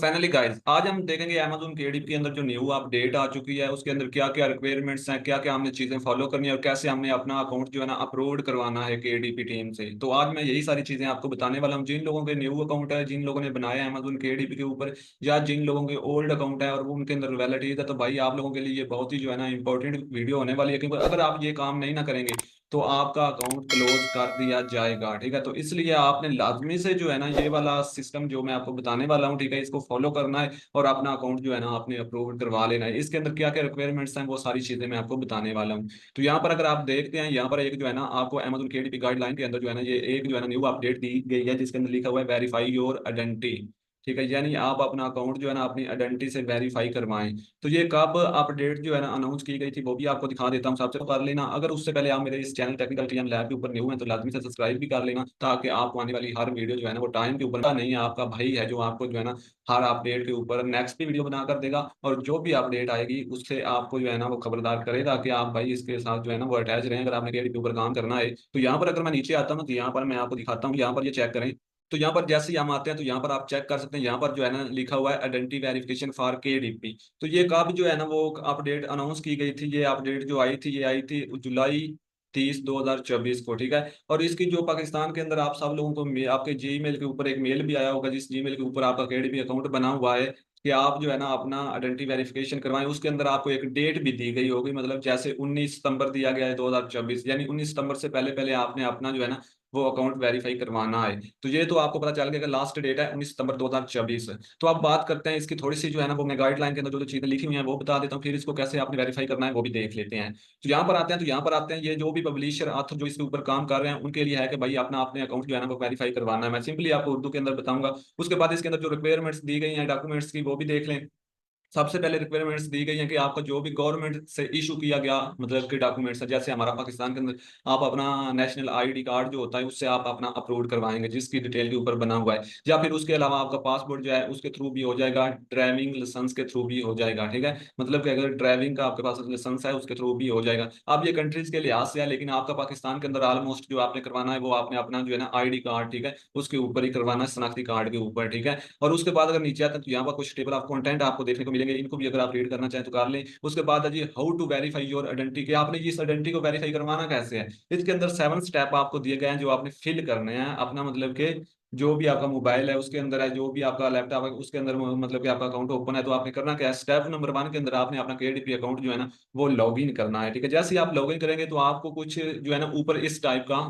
Finally guys, आज हम देखेंगे Amazon KDP के अंदर जो न्यू अपडेट आ चुकी है उसके अंदर क्या क्या रिक्वायरमेंट्स हैं, क्या क्या हमने चीजें फॉलो करनी है और कैसे हमने अपना अकाउंट जो है ना अपलोड करवाना है KDP टीम से। तो आज मैं यही सारी चीजें आपको बताने वाला हूँ। जिन लोगों के न्यू अकाउंट है, जिन लोगों ने बनाया है Amazon KDP के ऊपर, या जिन लोगों के ओल्ड अकाउंट है और वो उनके अंदर वैलिडिटी है, तो भाई आप लोगों के लिए ये बहुत ही जो है ना इंपॉर्टेंट वीडियो होने वाली है, क्योंकि अगर आप ये काम नहीं ना करेंगे तो आपका अकाउंट क्लोज कर दिया जाएगा। ठीक है, तो इसलिए आपने लाजमी से जो है ना ये वाला सिस्टम जो मैं आपको बताने वाला हूँ, ठीक है, इसको फॉलो करना है और अपना अकाउंट जो है ना आपने अप्रूव करवा लेना है। इसके अंदर क्या क्या रिक्वायरमेंट्स हैं वो सारी चीजें मैं आपको बताने वाला हूँ। तो यहाँ पर अगर आप देखते हैं, यहाँ पर एक जो है ना आपको Amazon KDP गाइडलाइन के अंदर जो है ना ये एक जो है ना न्यू अपडेट दी गई है, जिसके अंदर लिखा हुआ है वेरीफाई योर आइडेंटिटी। ठीक है, यानी आप अपना अकाउंट जो है ना अपनी आइडेंटिटी से वेरीफाई करवाएं। तो ये कब अपडेट जो है ना अनाउंस की गई थी वो भी आपको दिखा देता हूँ, सबसे कर लेना। अगर उससे पहले आप मेरे इस चैनल टेक्निकल टीएम लैब के ऊपर न्यू हैं तो लाजमी से सब्सक्राइब भी कर लेना, ताकि आपको आने वाली हर वीडियो जो है ना वो टाइम के ऊपर नहीं है। आपका भाई है जो आपको जो है ना हर अपडेट के ऊपर नेक्स्ट भी वीडियो बना कर देगा, और जो भी अपडेट आएगी उससे आपको जो है ना वो खबरदार करेगा कि आप भाई इसके साथ जो है ना वो अटैच रहें। अगर आपने KDP के ऊपर काम करना है तो यहाँ पर अगर मैं नीचे आता हूँ तो यहाँ पर मैं आपको दिखाता हूँ, यहाँ पर ये चेक करें। तो यहाँ पर जैसे ही हम आते हैं तो यहाँ पर आप चेक कर सकते हैं, यहाँ पर जो है ना लिखा हुआ है आइडेंटिटी वेरिफिकेशन फॉर KDP। तो ये कब जो है ना वो अपडेट अनाउंस की गई थी, ये अपडेट जो आई थी ये आई थी जुलाई 30 2024 को। ठीक है, और इसकी जो पाकिस्तान के अंदर आप सब लोगों को आपके जीमेल के ऊपर एक मेल भी आया होगा, जिस जीमेल के ऊपर आपका KDP अकाउंट बना हुआ है कि आप जो है ना अपना आइडेंटिटी वेरिफिकेशन करवाएं। उसके अंदर आपको एक डेट भी दी गई होगी, मतलब जैसे 19 सितंबर दिया गया है 2024, यानी 19 सितंबर से पहले पहले आपने अपना जो है ना वो अकाउंट वेरीफाई करवाना है। तो ये तो आपको पता चल गया कि लास्ट डेट है 19 सितंबर 2024। तो अब बात करते हैं इसकी थोड़ी सी जो है ना वो मैं गाइडलाइन के अंदर जो जो चीजें लिखी हुई हैं वो बता देता हूँ, फिर इसको कैसे आपने वेरीफाई करना है वो भी देख लेते हैं। तो यहाँ पर आते हैं, तो यहाँ पर आते हैं, ये जो भी पब्लिशर ऑथर जो इसके ऊपर काम कर रहे हैं उनके लिए है कि भाई अपना अपने अकाउंट जो है ना वो वेरीफाई करवाना है। मैं सिंपली आपको उर्दू के अंदर बताऊंगा, उसके बाद इसके अंदर जो रिक्वायरमेंट्स दी गई हैं डॉक्यूमेंट्स की वो भी देख लें। सबसे पहले रिक्वायरमेंट्स दी गई हैं कि आपका जो भी गवर्नमेंट से इशू किया गया मतलब कि डॉक्यूमेंट्स है, जैसे हमारा पाकिस्तान के अंदर आप अपना नेशनल ID कार्ड जो होता है उससे आप अपना अपलोड करवाएंगे, जिसकी डिटेल के ऊपर बना हुआ है। या फिर उसके अलावा आपका पासपोर्ट जो है उसके थ्रू भी हो जाएगा, ड्राइविंग लाइसेंस के थ्रू भी हो जाएगा। ठीक है, मतलब कि अगर ड्राइविंग का आपके पास लाइसेंस है उसके थ्रू भी हो जाएगा। अब ये कंट्रीज के लिहाज से है, लेकिन आपका पाकिस्तान के अंदर ऑलमोस्ट जो आपने करवाना है वो आपने अपना जो है ना ID कार्ड, ठीक है, उसके ऊपर ही करवाना है, शनाख्ती कार्ड के ऊपर। ठीक है, और उसके बाद अगर नीचे आते हैं तो यहाँ पर कुछ टेबल ऑफ कंटेंट आपको देखने को मिलेंगे, इनको भी अगर आप रीड करना चाहें तो कर लें। उसके बाद है जी how to verify your identity, कि आपने इस आइडेंटिटी को वेरीफाई करवाना कैसे है। इसके अंदर 7 स्टेप आपको दिए गए हैं जो आपने फिल करने हैं अपना, मतलब कि जो भी आपका मोबाइल है उसके अंदर है, जो भी आपका लैपटॉप है उसके अंदर, मतलब कि आपका अकाउंट ओपन है तो आपने करना क्या है। स्टेप नंबर 1 के अंदर आपने अपना KDP अकाउंट जो है ना वो लॉग इन करना है। ठीक है, जैसे ही आप लॉग इन करेंगे तो आपको कुछ जो है ना ऊपर इस टाइप का,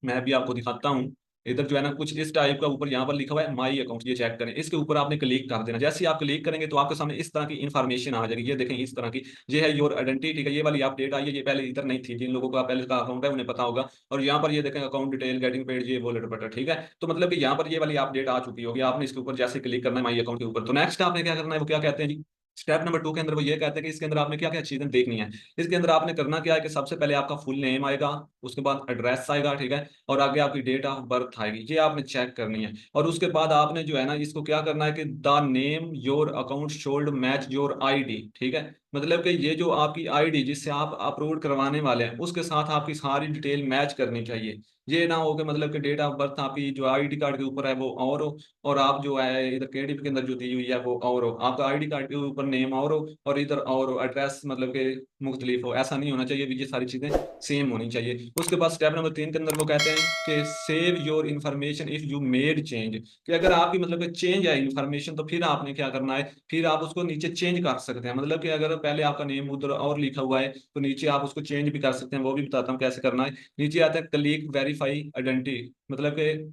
मैं भी आपको दिखाता हूँ, इधर जो है ना कुछ इस टाइप का ऊपर यहाँ पर लिखा हुआ है माई अकाउंट, ये चेक करें। इसके ऊपर आपने क्लिक कर देना। जैसे ही आप क्लिक करेंगे तो आपके सामने इस तरह की इन्फॉर्मेशन आ जाएगी, ये देखें इस तरह की। ये है योर आइडेंटिटी। ठीक है, ये वाली अपडेट आई है, ये पहले इधर नहीं थी। जिन लोगों का पहले का अकाउंट है उन्हें पता होगा। और यहाँ पर ये देखें अकाउंट डिटेल गेटिंग पेड, ये वो लटपटर। ठीक है, तो मतलब कि यहाँ पर ये वाली अपडेट आ चुकी होगी, आपने इसके ऊपर जैसे क्लिक करना है माई अकाउंट के ऊपर। तो नेक्स्ट आपने क्या करना है, वो क्या कहते हैं जी, स्टेप नंबर 2 के अंदर वो ये कहते हैं कि इसके अंदर आपने क्या क्या चीजें देखनी है। इसके अंदर आपने करना क्या है कि सबसे पहले आपका फुल नेम आएगा, उसके बाद एड्रेस आएगा, ठीक है, और आगे आपकी डेट ऑफ बर्थ आएगी, ये आपने चेक करनी है। और उसके बाद आपने जो है ना इसको क्या करना है कि the name your account should match your ID। ठीक है, मतलब कि ये जो आपकी ID जिससे आप अपलोड करवाने वाले हैं उसके साथ आपकी सारी डिटेल मैच करनी चाहिए। ये ना हो कि मतलब कि डेट ऑफ बर्थ आपकी जो ID कार्ड के ऊपर है वो और हो, और आप जो है इधर KDP के अंदर जो दी हुई है वो और हो, आपका ID कार्ड के ऊपर नेम और हो और इधर और हो, एड्रेस मतलब कि मुख्तलिफ हो। ऐसा नहीं होना चाहिए, ये सारी चीजें सेम होनी चाहिए। उसके बाद स्टेप नंबर 3 के अंदर वो कहते हैं कि save your information if you made change, कि अगर आपकी मतलब कि चेंज है इन्फॉर्मेशन तो फिर आपने क्या करना है, फिर आप उसको नीचे चेंज कर सकते हैं। मतलब कि अगर पहले आपका नेम उधर और लिखा हुआ है तो नीचे आप उसको चेंज भी कर सकते हैं, वो भी बताता हूँ कैसे करना है। नीचे आता है क्लिक वेरीफाई आइडेंटिटी, मतलब कि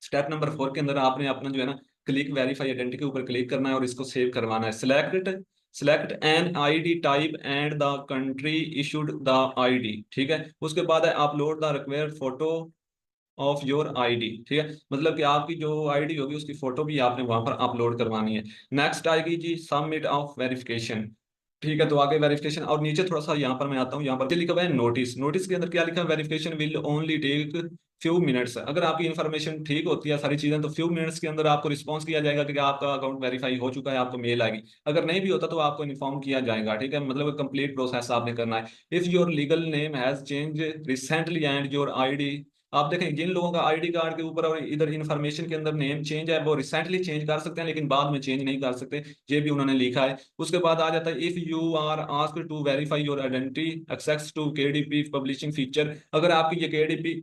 स्टेप नंबर 4 के अंदर आपने अपना जो है ना क्लिक वेरीफाई आइडेंटिटी के ऊपर क्लिक करना है और इसको सेव करवाना है। Select an ID type and the country issued the ID। ठीक है, उसके बाद है upload the required photo of your ID। ठीक है, मतलब कि आपकी जो ID होगी उसकी फोटो भी आपने वहां पर अपलोड करवानी है। नेक्स्ट आएगी जी सबमिट ऑफ वेरिफिकेशन। ठीक है, तो आगे वेरिफिकेशन, और नीचे थोड़ा सा यहाँ पर मैं आता हूँ, यहाँ पर लिखा हुआ है नोटिस। नोटिस के अंदर क्या लिखा है, verification will only take few minutes. अगर आपकी इन्फॉर्मेशन ठीक होती है सारी चीजें तो फ्यू मिनट्स के अंदर आपको रिस्पॉन्स किया जाएगा कि आपका अकाउंट वेरीफाई हो चुका है, आपको मेल आएगी। अगर नहीं भी होता तो आपको इन्फॉर्म किया जाएगा। ठीक है, मतलब कंप्लीट प्रोसेस आपने करना है। If your legal name has change recently and your ID आप देखें जिन लोगों का आईडी कार्ड के ऊपर और इधर इंफॉर्मेशन के अंदर नेम चेंज है वो रिसेंटली चेंज कर सकते हैं, लेकिन बाद में चेंज नहीं कर सकते, ये भी उन्होंने लिखा है। उसके बाद आ जाता है if you are asked to verify your identity access to KDP publishing feature. अगर आपकी ये केडीपी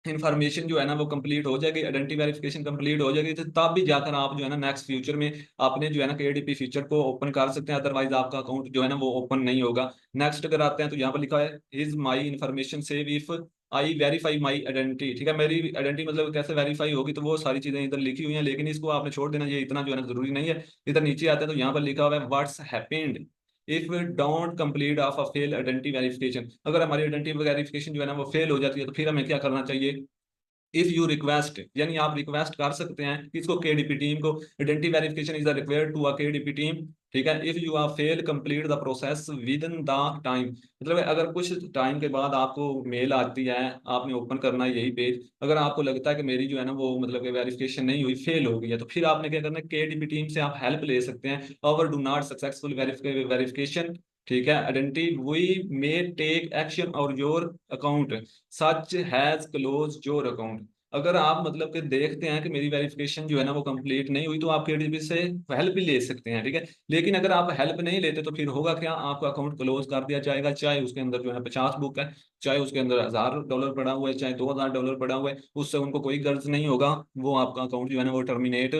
इन्फॉर्मेशन जो है ना वो कंप्लीट हो जाएगी, आइडेंटिटी वेरिफिकेशन कंप्लीट हो जाएगी, तो तब भी जाकर आप जो है ना नेक्स्ट फ्यूचर में अपने जो है ना केडीपी फीचर को ओपन कर सकते हैं, अदरवाइज आपका अकाउंट जो है ना वो ओपन नहीं होगा। नेक्स्ट अगर आते हैं तो यहाँ पर लिखा है is my information save if I verify my identity. ठीक है, मेरी आइडेंटिटी मतलब कैसे वेरीफाई होगी, तो वो सारी चीजें इधर लिखी हुई हैं, लेकिन इसको आपने छोड़ देना, ये इतना जो है ना जरूरी नहीं है। इधर नीचे आते हैं तो यहाँ पर लिखा हुआ है what's happened if don't complete of a fail identity verification. अगर हमारी आइडेंटिटी वेरिफिकेशन जो है ना वो फेल हो जाती है तो फिर हमें क्या करना चाहिए। इफ यू रिक्वेस्ट, यानी आप रिक्वेस्ट कर सकते हैं किसको, केडीपी टीम को, identity verification is required to a KDP team. ठीक है, if you are fail complete the process within the time, मतलब अगर कुछ टाइम के बाद आपको मेल आती है, आपने ओपन करना है यही पेज, अगर आपको लगता है कि मेरी जो है ना वो मतलब कि वेरिफिकेशन नहीं हुई, फेल हो गई है, तो फिर आपने क्या करना है, केडीपी टीम से आप हेल्प ले सकते हैं। Over do not successful verification, ठीक है, identity we may take action or your account such has close your account. अगर आप मतलब कि देखते हैं कि मेरी वेरिफिकेशन जो है ना वो कंप्लीट नहीं हुई, तो आप केडीबी से हेल्प भी ले सकते हैं। ठीक है, लेकिन अगर आप हेल्प नहीं लेते तो फिर होगा क्या, आपका अकाउंट क्लोज कर दिया जाएगा, चाहे उसके अंदर जो है 50 बुक है, चाहे उसके अंदर $1000 पड़ा हुआ है, चाहे $2000 पड़ा हुआ है, उससे उनको कोई गर्ज नहीं होगा, वो आपका अकाउंट जो है ना वो टर्मिनेट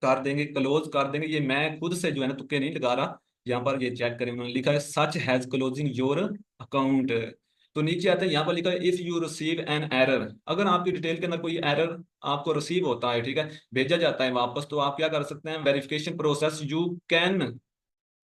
कर देंगे, क्लोज कर देंगे। ये मैं खुद से जो है ना तुक्के नहीं लगा रहा, यहाँ पर ये चेक करें, उन्होंने लिखा है सच हैज क्लोजिंग योर अकाउंट। तो नीचे आता है यहाँ पर लिखा है if you receive an error, अगर आपकी डिटेल के अंदर कोई एरर आपको रिसीव होता है, ठीक है, भेजा जाता है वापस, तो आप क्या कर सकते हैं, verification process you can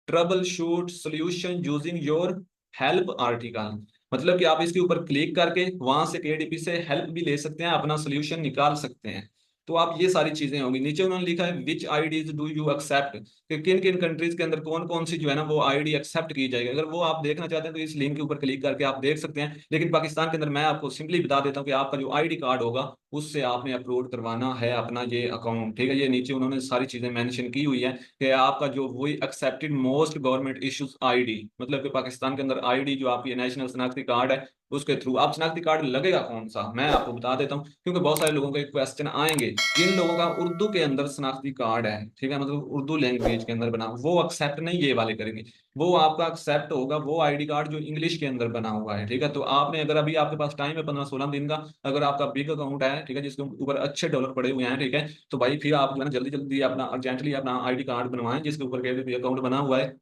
trouble shoot solution using your help article. मतलब कि आप इसके ऊपर क्लिक करके वहां से केडीपी से हेल्प भी ले सकते हैं, अपना सोल्यूशन निकाल सकते हैं। तो आप ये सारी चीजें होंगी। नीचे उन्होंने लिखा है विच आईडीज डू यू एक्सेप्ट, कि किन किन कंट्रीज के अंदर कौन कौन सी जो है ना वो आईडी एक्सेप्ट की जाएगी। अगर वो आप देखना चाहते हैं तो इस लिंक के ऊपर क्लिक करके आप देख सकते हैं, लेकिन पाकिस्तान के अंदर मैं आपको सिंपली बता देता हूँ कि आपका जो आईडी कार्ड होगा उससे आपने अपलोड करवाना है अपना ये अकाउंट। ठीक है, ये नीचे उन्होंने सारी चीजें मेंशन की हुई है कि आपका जो वही accepted most government issues ID, मतलब कि पाकिस्तान के अंदर आईडी जो आपकी नेशनल शनाख्ती कार्ड है उसके थ्रू आप शनाख्ती कार्ड लगेगा कौन सा, मैं आपको बता देता हूँ, क्योंकि बहुत सारे लोगों के क्वेश्चन आएंगे। जिन लोगों का उर्दू के अंदर शनाख्ती कार्ड है, ठीक है, मतलब उर्दू लैंग्वेज के अंदर बना, वो एक्सेप्ट नहीं ये वाले करेंगे, वो आपका एक्सेप्ट होगा वो आईडी कार्ड जो इंग्लिश के अंदर बना हुआ है। ठीक है, तो आपने अगर अभी आपके पास टाइम है 15-16 दिन का, अगर आपका बिग अकाउंट है, ठीक है, जिसके ऊपर अच्छे डॉलर पड़े हुए हैं, ठीक है, तो भाई फिर आप जो है ना जल्दी जल्दी अपना अर्जेंटली अपना आईडी कार्ड बनवाएं जिसके ऊपर केडीपी अकाउंट बना हुआ है,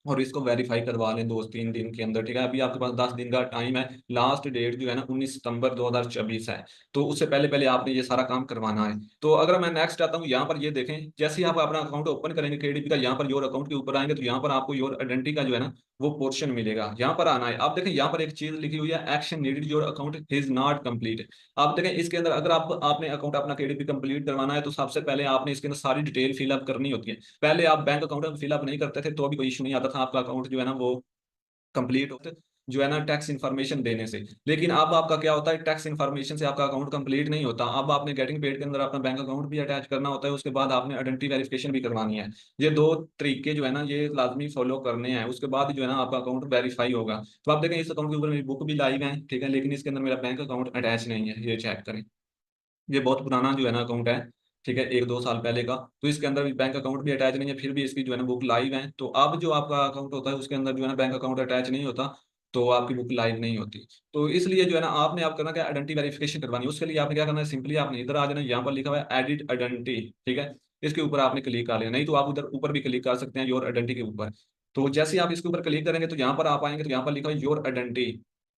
और इसको वेरीफाई करवा लें 2-3 दिन के अंदर। ठीक है, अभी आपके पास 10 दिन का टाइम है, लास्ट डेट जो है ना 19 सितंबर 2024 है, तो उससे पहले पहले आपने ये सारा काम करवाना है। तो अगर मैं नेक्स्ट आता हूँ यहाँ पर, ये देखें जैसे ही आप अपना अकाउंट ओपन करेंगे केडीपी का, यहाँ पर योर अकाउंट के ऊपर आएंगे तो यहाँ पर आपको योर आइडेंटिटी का जो है ना वो पोर्शन मिलेगा, यहाँ पर आना है। आप देखें यहाँ पर एक चीज लिखी हुई है action needed your account is not complete. आप देखें इसके अंदर अगर आप आपने अकाउंट अपना केडीपी कंप्लीट करवाना है तो सबसे पहले आपने इसके अंदर सारी डिटेल फिलअप करनी होती है। पहले आप बैंक अकाउंट फिलअप नहीं करते थे तो अभी कोई इशू नहीं आता था, आपका अकाउंट जो है ना वो कंप्लीट होते जो है ना टैक्स इन्फॉर्मेशन देने से। लेकिन अब आपका क्या होता है, टैक्स इन्फॉर्मेशन से आपका अकाउंट कंप्लीट नहीं होता, अब आपने गेटिंग पेड के अंदर अपना बैंक अकाउंट भी अटैच करना होता है, उसके बाद आपने आइडेंटिटी वेरिफिकेशन भी करवानी है। ये दो तरीके जो है ना ये लाजमी फॉलो करने हैं, उसके बाद जो है ना आपका अकाउंट वेरीफाई होगा। तो आप देखें इस अकाउंट के ऊपर मेरी बुक भी लाइव है, ठीक है, लेकिन इसके अंदर मेरा बैंक अकाउंट अटैच नहीं है, ये चेक करें। ये बहुत पुराना जो है ना अकाउंट है, ठीक है, 1-2 साल पहले का, तो इसके अंदर भी बैंक अकाउंट भी अटैच नहीं है, फिर भी इसकी जो है ना बुक लाइव है। तो अब जो आपका अकाउंट होता है उसके अंदर जो है ना बैंक अकाउंट अटैच नहीं होता, तो आपकी बुक लाइव नहीं होती। तो इसलिए जो है ना आपने आप करना क्या, आइडेंटिटी वेरिफिकेशन करवानी है, उसके लिए आपने क्या करना है, सिंपली आपने इधर आ जाना, यहाँ पर लिखा हुआ है एडिट आइडेंटिटी, ठीक है, इसके ऊपर आपने क्लिक कर लेना, नहीं तो आप उधर ऊपर भी क्लिक कर सकते हैं योर आइडेंटिटी के ऊपर। तो जैसे ही आप इसके ऊपर क्लिक करेंगे तो यहाँ पर आप आएंगे तो यहाँ पर लिखा है योर आइडेंटिटी,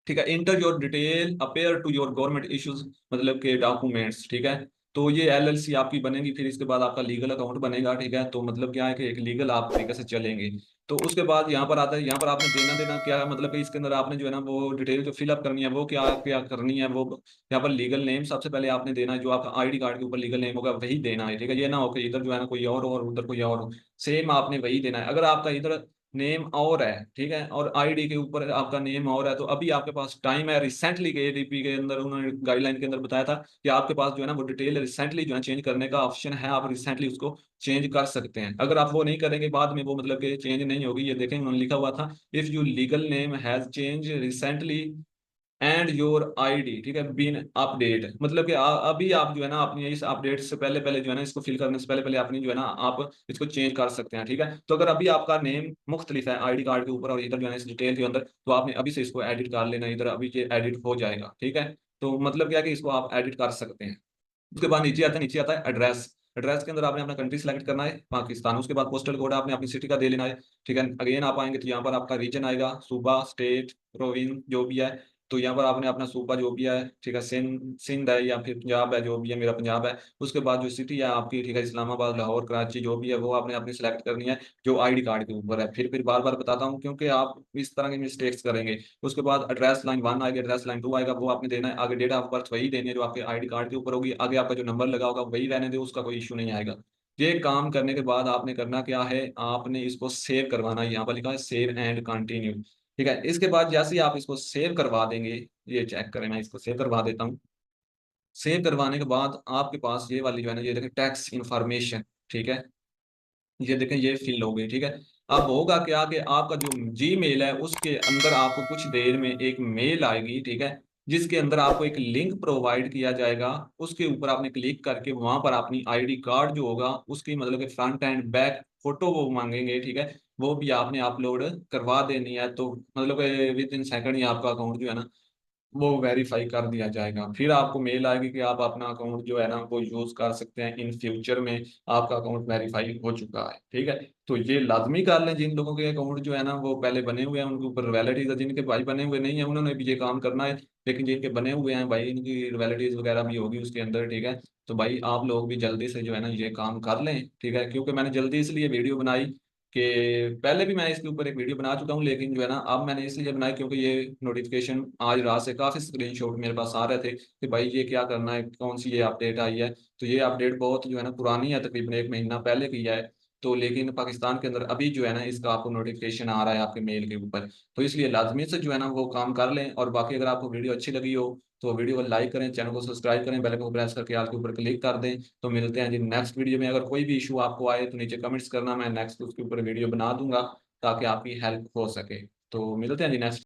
ठीक है, enter your detail appear to your government issues, मतलब के डॉक्यूमेंट्स, ठीक है। तो ये एलएलसी आपकी बनेगी, फिर इसके बाद आपका लीगल अकाउंट बनेगा, ठीक है, तो मतलब क्या है कि एक लीगल आप तरीके से चलेंगे। तो उसके बाद यहाँ पर आता है, यहाँ पर आपने देना देना क्या, मतलब कि इसके अंदर आपने जो है ना वो डिटेल जो फिलअप करनी है वो क्या क्या करनी है, वो यहाँ पर लीगल नेम सबसे पहले आपने देना है, जो आपका आईडी कार्ड के ऊपर लीगल नेम होगा वही देना है, ठीक है, ये ना हो कि इधर जो है ना कोई और उधर कोई और हो, सेम आपने वही देना है। अगर आपका इधर नेम और है, ठीक है, और आईडी के ऊपर आपका नेम और है, तो अभी आपके पास टाइम है, रिसेंटली के एडीपी के अंदर उन्होंने गाइडलाइन के अंदर बताया था कि आपके पास जो है ना वो डिटेल रिसेंटली जो है चेंज करने का ऑप्शन है, आप रिसेंटली उसको चेंज कर सकते हैं। अगर आप वो नहीं करेंगे बाद में वो मतलब कि चेंज नहीं होगी, ये देखें उन्होंने लिखा हुआ था if you legal name has change recently and your ID, ठीक है, बीन अपडेट, मतलब कि अभी आप जो है ना अपनी इस अपडेट से पहले पहले जो है ना इसको फिल करने से पहले पहले अपनी जो है ना आप इसको चेंज कर सकते हैं, ठीक है। तो अगर अभी आपका नेम मुख्तलिफ है आईडी कार्ड के ऊपर और इधर जो है ना इस डिटेल के अंदर, तो आपने अभी से इसको एडिट कर लेना, इधर अभी ये एडिट हो जाएगा, ठीक है। तो मतलब क्या है कि इसको आप एडिट कर सकते हैं। उसके बाद नीचे आता है एड्रेस। एड्रेस के अंदर आपने अपना कंट्री सेलेक्ट करना है पाकिस्तान, उसके बाद पोस्टल कोड आपने अपनी सिटी का दे लेना है, ठीक है। अगेन आप आएंगे तो यहाँ पर आपका रीजन आएगा, सूबा, स्टेट, प्रोविंस जो भी है। तो यहाँ पर आपने अपना सूबा जो भी है, ठीक है, सिंध है या फिर पंजाब है, जो भी है, मेरा पंजाब है। उसके बाद जो सिटी है आपकी, ठीक है, इस्लामाबाद, लाहौर, कराची जो भी है वो आपने अपनी सेलेक्ट करनी है जो आईडी कार्ड के ऊपर है। फिर बार बार बताता हूँ क्योंकि आप इस तरह की मिस्टेक्स करेंगे। उसके बाद एड्रेस लाइन 1 आएगी, एड्रेस लाइन 2 आएगा, वो आपने देना है। आगे डेट ऑफ बर्थ वही देनी है जो आपके आईडी कार्ड के ऊपर होगी। आगे आपका जो नंबर लगा होगा वही रहने दे, उसका कोई इशू नहीं आएगा। ये काम करने के बाद आपने करना क्या है, आपने इसको सेव करवाना है। यहाँ पर लिखा है सेव एंड कंटिन्यू, ठीक है। इसके बाद जैसे ही आप इसको सेव करवा देंगे, ये चेक करें, मैं इसको सेव करवा देता हूँ। सेव करवाने के बाद आपके पास ये वाली जो है ना, ये देखें टैक्स इन्फॉर्मेशन, ठीक है, ये देखें ये फिल हो गई, ठीक है। अब होगा क्या कि आपका जो जी मेल है उसके अंदर आपको कुछ देर में एक मेल आएगी, ठीक है, जिसके अंदर आपको एक लिंक प्रोवाइड किया जाएगा। उसके ऊपर आपने क्लिक करके वहां पर अपनी आईडी कार्ड जो होगा उसकी मतलब कि फ्रंट एंड बैक फोटो वो मांगेंगे, ठीक है, वो भी आपने अपलोड करवा देनी है। तो मतलब विद इन सेकंड ही आपका अकाउंट जो है ना वो वेरीफाई कर दिया जाएगा। फिर आपको मेल आएगी कि आप अपना अकाउंट जो है ना वो यूज कर सकते हैं इन फ्यूचर में, आपका अकाउंट वेरीफाई हो चुका है, ठीक है। तो ये लाजमी कर लें जिन लोगों के अकाउंट जो है ना वो पहले बने हुए हैं उनके ऊपर रॉयल्टीज है, जिनके भाई बने हुए नहीं है उन्होंने भी ये काम करना है। लेकिन जिनके बने हुए हैं भाई इनकी रॉयल्टीज वगैरह भी होगी उसके अंदर, ठीक है। तो भाई आप लोग भी जल्दी से जो है ना ये काम कर लें, ठीक है, क्योंकि मैंने जल्दी इसलिए वीडियो बनाई कि पहले भी मैं इसके ऊपर एक वीडियो बना चुका हूँ, लेकिन जो है ना अब मैंने इसलिए बनाया क्योंकि ये नोटिफिकेशन आज रात से काफ़ी स्क्रीनशॉट मेरे पास आ रहे थे कि भाई ये क्या करना है, कौन सी ये अपडेट आई है। तो ये अपडेट बहुत जो है ना पुरानी है, तकरीबन 1 महीना पहले की है। तो लेकिन पाकिस्तान के अंदर अभी जो है ना इसका आपको नोटिफिकेशन आ रहा है आपके मेल के ऊपर। तो इसलिए लाजमी से जो है ना वो काम कर लें। और बाकी अगर आपको वीडियो अच्छी लगी हो तो वीडियो को लाइक करें, चैनल को सब्सक्राइब करें, बेल को प्रेस करके आल के ऊपर क्लिक कर दें। तो मिलते हैं जी नेक्स्ट वीडियो में। अगर कोई भी इशू आपको आए तो नीचे कमेंट्स करना, मैं नेक्स्ट उसके ऊपर वीडियो बना दूंगा ताकि आपकी हेल्प हो सके। तो मिलते हैं जी नेक्स्ट।